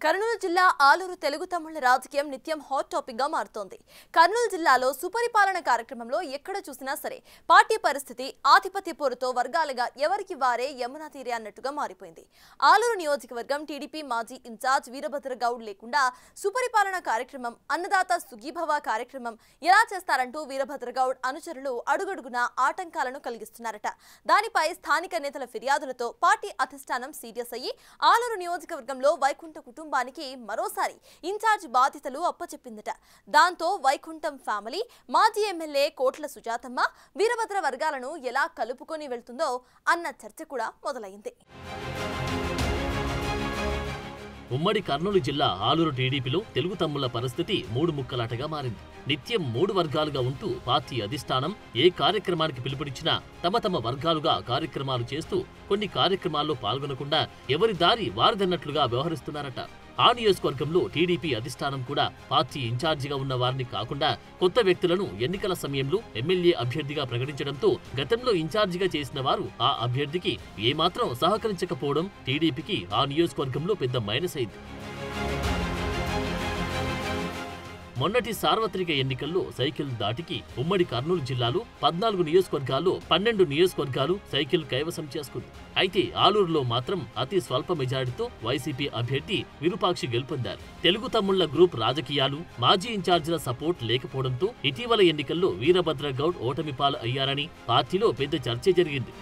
కర్నూలు జిల్లా ఆలూరు తెలుగు తమ్ముళ్ల రాజకీయం నిత్యం హాట్ టాపిక్ గా మారుతోంది. కర్నూలు జిల్లాలో సుపరిపాలన కార్యక్రమంలో ఎక్కడ చూసినా సరే పార్టీ పరిస్థితి ఆధిపత్య పోరుతో వర్గాలుగా ఎవరికి వారే యమునా తీరే అన్నట్టుగా మారిపోయింది. ఆలూరు నియోజకవర్గం టీడీపీ మాజీ ఇన్ఛార్జ్ వీరభద్ర గౌడ్ లేకుండా సుపరిపాలన కార్యక్రమం, అన్నదాత సుఖీభవ కార్యక్రమం ఎలా చేస్తారంటూ వీరభద్ర గౌడ్ అనుచరులు అడుగడుగునా ఆటంకాలను కలిగిస్తున్నారట. దానిపై స్థానిక నేతల ఫిర్యాదులతో పార్టీ అధిష్టానం సీరియస్ అయ్యి ఆలూరు నియోజకవర్గంలో వైకుంఠ కుటుంబానికి మరోసారి ఇన్ఛార్జ్ బాధ్యతలు అప్పచెప్పిందట. దాంతో వైకుంఠం ఫ్యామిలీ మాజీ ఎమ్మెల్యే కోట్ల సుజాతమ్మ వీరభద్ర వర్గాలను ఎలా కలుపుకొని వెళ్తుందో అన్న చర్చ కూడా మొదలైంది. ఉమ్మడి కర్నూలు జిల్లా ఆలూరు టీడీపీలో తెలుగు తమ్ముళ్ల పరిస్థితి మూడు ముక్కలాటగా మారింది. నిత్యం మూడు వర్గాలుగా ఉంటూ పార్టీ అధిష్టానం ఏ కార్యక్రమానికి పిలుపునిచ్చినా తమ వర్గాలుగా కార్యక్రమాలు చేస్తూ కొన్ని కార్యక్రమాల్లో పాల్గొనకుండా ఎవరి దారి వారిదన్నట్లుగా వ్యవహరిస్తున్నారట. ఆ నియోజకవర్గంలో టీడీపీ అధిష్టానం కూడా పార్టీ ఇన్ఛార్జిగా ఉన్న వారిని కాకుండా కొత్త వ్యక్తులను ఎన్నికల సమయంలో ఎమ్మెల్యే అభ్యర్థిగా ప్రకటించడంతో గతంలో ఇన్ఛార్జిగా చేసిన వారు ఆ అభ్యర్థికి ఏమాత్రం సహకరించకపోవడం టీడీపీకి ఆ నియోజకవర్గంలో పెద్ద మైనస్ అయింది. మొన్నటి సార్వత్రిక ఎన్నికల్లో సైకిల్ దాటికి ఉమ్మడి కర్నూలు జిల్లాలో 14 నియోజకవర్గాల్లో 12 నియోజకవర్గాలు సైకిల్ కైవసం చేసుకుంది. అయితే ఆలూరులో మాత్రం అతి స్వల్ప మెజారిటీతో వైసీపీ అభ్యర్థి విరూపాక్షి గెలుపొందారు. తెలుగు తమ్ముళ్ల గ్రూప్ రాజకీయాలు, మాజీ ఇన్ఛార్జీల సపోర్ట్ లేకపోవడంతో ఇటీవల ఎన్నికల్లో వీరభద్ర గౌడ్ ఓటమి పాలు అయ్యారని పార్టీలో పెద్ద చర్చ జరిగింది.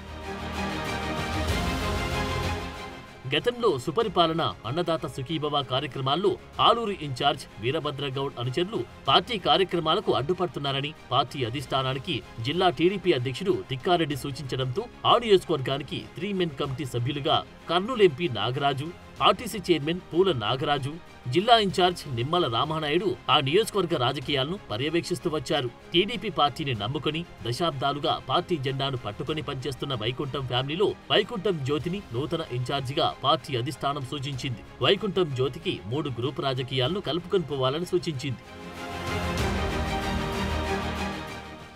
గతంలో సుపరిపాలన, అన్నదాత సుఖీభవ కార్యక్రమాల్లో ఆలూరు ఇన్ఛార్జ్ వీరభద్ర గౌడ్ అనుచరులు పార్టీ కార్యక్రమాలకు అడ్డుపడుతున్నారని పార్టీ అధిష్టానానికి జిల్లా టీడీపీ అధ్యక్షుడు తిక్కారెడ్డి సూచించడంతో ఆ నియోజకవర్గానికి 3 మెన్ కమిటీ సభ్యులుగా Kurnool MP Nagaraju, RTC chairman పూల నాగరాజు, జిల్లా ఇన్ఛార్జ్ నిమ్మల రామానాయుడు ఆ నియోజకవర్గ రాజకీయాలను పర్యవేక్షిస్తూ వచ్చారు. టీడీపీ పార్టీని నమ్ముకుని దశాబ్దాలుగా పార్టీ జెండాను పట్టుకుని పనిచేస్తున్న వైకుంఠం ఫ్యామిలీలో వైకుంఠం జ్యోతిని నూతన ఇన్ఛార్జిగా పార్టీ అధిష్టానం సూచించింది. వైకుంఠం జ్యోతికి 3 గ్రూప్ రాజకీయాలను కలుపుకొని పోవాలని సూచించింది.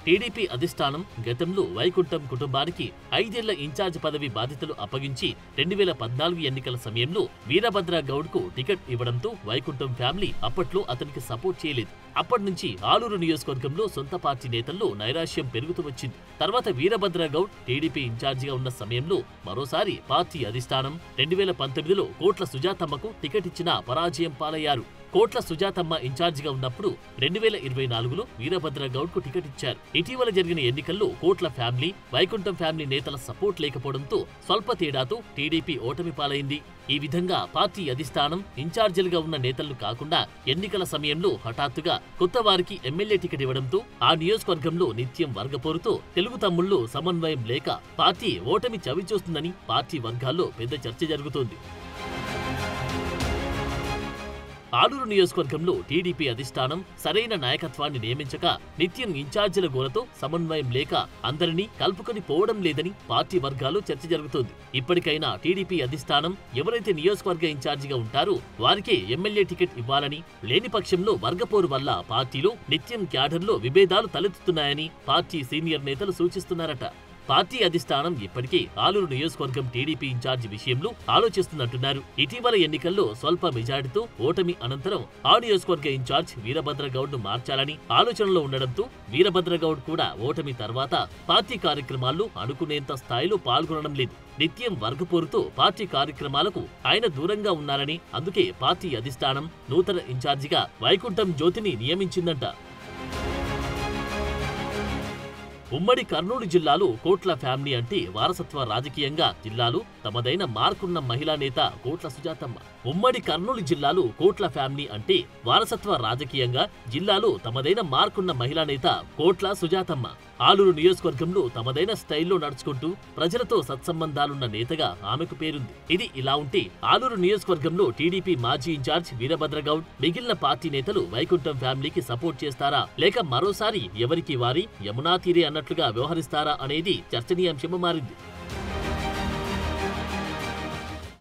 టీడీపీ అధిష్టానం గతంలో వైకుంఠం కుటుంబానికి 5 ఏళ్ల ఇన్ఛార్జ్ పదవి బాధ్యతలు అప్పగించి 2014 ఎన్నికల సమయంలో వీరభద్ర గౌడ్కు టికెట్ ఇవ్వడంతో వైకుంఠం ఫ్యామిలీ అప్పట్లో అతనికి సపోర్ట్ చేయలేదు. అప్పటి నుంచి ఆలూరు నియోజకవర్గంలో సొంత పార్టీ నేతల్లో నైరాశ్యం పెరుగుతూ వచ్చింది. తర్వాత వీరభద్ర గౌడ్ టీడీపీ ఇన్ఛార్జిగా ఉన్న సమయంలో మరోసారి పార్టీ అధిష్టానం 2019లో కోట్ల సుజాతమ్మకు టికెట్ ఇచ్చినా పరాజయం పాలయ్యారు. కోట్ల సుజాతమ్మ ఇన్ఛార్జిగా ఉన్నప్పుడు 2024లో వీరభద్ర గౌడ్కు టికెట్ ఇచ్చారు. ఇటీవల జరిగిన ఎన్నికల్లో కోట్ల ఫ్యామిలీ, వైకుంఠం ఫ్యామిలీ నేతల సపోర్ట్ లేకపోవడంతో స్వల్ప తేడాతో టీడీపీ ఓటమి పాలైంది. ఈ విధంగా పార్టీ అధిష్టానం ఇన్ఛార్జీలుగా ఉన్న నేతలు కాకుండా ఎన్నికల సమయంలో హఠాత్తుగా కొత్త వారికి ఎమ్మెల్యే టికెట్ ఇవ్వడంతో ఆ నియోజకవర్గంలో నిత్యం వర్గపోరుతో తెలుగు తమ్ముళ్లు సమన్వయం లేక పార్టీ ఓటమి చవిచూస్తుందని పార్టీ వర్గాల్లో పెద్ద చర్చ జరుగుతోంది. ఆలూరు నియోజకవర్గంలో టీడీపీ అధిష్టానం సరైన నాయకత్వాన్ని నియమించక నిత్యం ఇన్ఛార్జీల గోలతో సమన్వయం లేక అందరినీ కలుపుకొని పోవడం లేదని పార్టీ వర్గాల్లో చర్చ జరుగుతోంది. ఇప్పటికైనా టీడీపీ అధిష్టానం ఎవరైతే నియోజకవర్గ ఇన్ఛార్జిగా ఉంటారో వారికే ఎమ్మెల్యే టికెట్ ఇవ్వాలని, లేని పక్షంలో వర్గపోరు వల్ల పార్టీలో నిత్యం క్యాడర్లో విభేదాలు తలెత్తుతున్నాయని పార్టీ సీనియర్ నేతలు సూచిస్తున్నారట. పార్టీ అధిష్టానం ఇప్పటికే ఆలూరు నియోజకవర్గం టీడీపీ ఇన్ఛార్జి విషయంలో ఆలోచిస్తున్నట్టున్నారు. ఇటీవల ఎన్నికల్లో స్వల్ప మెజారిటీతో ఓటమి అనంతరం ఆ నియోజకవర్గ ఇన్ఛార్జ్ వీరభద్ర గౌడ్ ను మార్చాలని ఆలోచనలో ఉండడంతో వీరభద్ర గౌడ్ కూడా ఓటమి తర్వాత పార్టీ కార్యక్రమాల్లో అనుకునేంత స్థాయిలో పాల్గొనడం లేదు. నిత్యం వర్గపోరుతో పార్టీ కార్యక్రమాలకు ఆయన దూరంగా ఉన్నారని, అందుకే పార్టీ అధిష్టానం నూతన ఇన్ఛార్జిగా వైకుంఠం జ్యోతిని నియమించిందంట. ఉమ్మడి కర్నూలు జిల్లాలో కోట్ల ఫ్యామిలీ అంటే వారసత్వ రాజకీయంగా జిల్లాలో తమదైన మార్కున్న మహిళా నేత కోట్ల సుజాతమ్మ. ఉమ్మడి కర్నూలు జిల్లాలో కోట్ల ఫ్యామిలీ అంటే వారసత్వ రాజకీయంగా జిల్లాలో తమదైన మార్కున్న మహిళా నేత కోట్ల సుజాతమ్మ. ఆలూరు నియోజకవర్గంలో తమదైన స్టైల్లో నడుచుకుంటూ ప్రజలతో సత్సంబంధాలున్న నేతగా ఆమెకు పేరుంది. ఇది ఇలా ఉంటే ఆలూరు నియోజకవర్గంలో టీడీపీ మాజీ ఇన్ఛార్జ్ వీరభద్ర గౌడ్ మిగిలిన పార్టీ నేతలు వైకుంఠం ఫ్యామిలీకి సపోర్ట్ చేస్తారా, లేక మరోసారి ఎవరికి వారి యమునా తీరే అన్నట్లుగా వ్యవహరిస్తారా అనేది చర్చనీయాంశంగా మారింది.